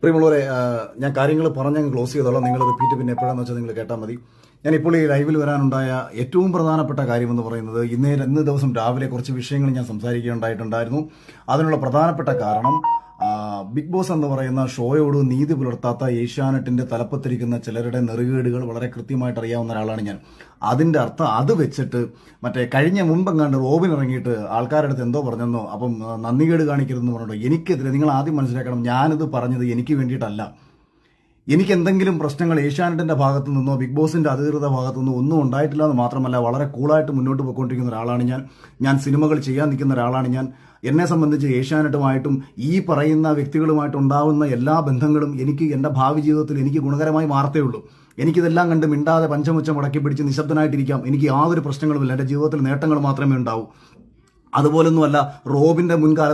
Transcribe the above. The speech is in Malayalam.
പ്രിയമുള്ളവരെ, ഞാൻ കാര്യങ്ങൾ പറഞ്ഞ് ക്ലോസ് ചെയ്തോളാം. നിങ്ങൾ റിപ്പീറ്റ് പിന്നെ എപ്പോഴാണെന്ന് വെച്ചാൽ നിങ്ങൾ കേട്ടാൽ മതി. ഞാനിപ്പോൾ ഈ ലൈവിൽ വരാനുണ്ടായ ഏറ്റവും പ്രധാനപ്പെട്ട കാര്യമെന്ന് പറയുന്നത് ഇന്ന് ദിവസം രാവിലെ കുറച്ച് വിഷയങ്ങൾ ഞാൻ സംസാരിക്കുകയുണ്ടായിട്ടുണ്ടായിരുന്നു. അതിനുള്ള പ്രധാനപ്പെട്ട കാരണം ബിഗ് ബോസ് എന്ന് പറയുന്ന ഷോയോട് നീതി പുലർത്താത്ത ഏഷ്യാനെറ്റിന്റെ തലപ്പത്തിരിക്കുന്ന ചിലരുടെ നെറുകേടുകൾ വളരെ കൃത്യമായിട്ട് അറിയാവുന്ന ഒരാളാണ് ഞാൻ. അതിന്റെ അർത്ഥം അത് വെച്ചിട്ട് കഴിഞ്ഞ മുമ്പെങ്ങാണ്ട് റോബിൻ ഇറങ്ങിയിട്ട് ആൾക്കാരുടെ അടുത്ത് എന്തോ പറഞ്ഞെന്നോ, അപ്പം നന്ദികേട് കാണിക്കരുതെന്ന് പറഞ്ഞിട്ടോ. എനിക്കെതിരെ നിങ്ങൾ ആദ്യം മനസ്സിലാക്കണം, ഞാനിത് പറഞ്ഞത് എനിക്ക് വേണ്ടിയിട്ടല്ല. എനിക്ക് എന്തെങ്കിലും പ്രശ്നങ്ങൾ ഏഷ്യാനെറ്റിന്റെ ഭാഗത്തു നിന്നോ ബിഗ് ബോസിന്റെ അധികൃത ഭാഗത്തു നിന്നോ ഒന്നും ഉണ്ടായിട്ടില്ല എന്ന് മാത്രമല്ല, വളരെ കൂളായിട്ട് മുന്നോട്ട് പോയിക്കൊണ്ടിരിക്കുന്ന ഒരാളാണ് ഞാൻ സിനിമകൾ ചെയ്യാൻ നിൽക്കുന്ന ഒരാളാണ് ഞാൻ. എന്നെ സംബന്ധിച്ച് ഏഷ്യാനെറ്റുമായിട്ടും ഈ പറയുന്ന വ്യക്തികളുമായിട്ട് ഉണ്ടാവുന്ന എല്ലാ ബന്ധങ്ങളും എനിക്ക് എൻ്റെ ഭാവി ജീവിതത്തിൽ എനിക്ക് ഗുണകരമായി മാറത്തേ ഉള്ളൂ. എനിക്കിതെല്ലാം കണ്ട് മിണ്ടാതെ പഞ്ചമുച്ചം മുടക്കി പിടിച്ച് നിശബ്ദനായിട്ടിരിക്കാം. എനിക്ക് യാതൊരു പ്രശ്നങ്ങളുമില്ല. എൻ്റെ ജീവിതത്തിൽ നേട്ടങ്ങൾ മാത്രമേ ഉണ്ടാവൂ. അതുപോലൊന്നുമല്ല റോബിന്റെ മുൻകാലത്ത്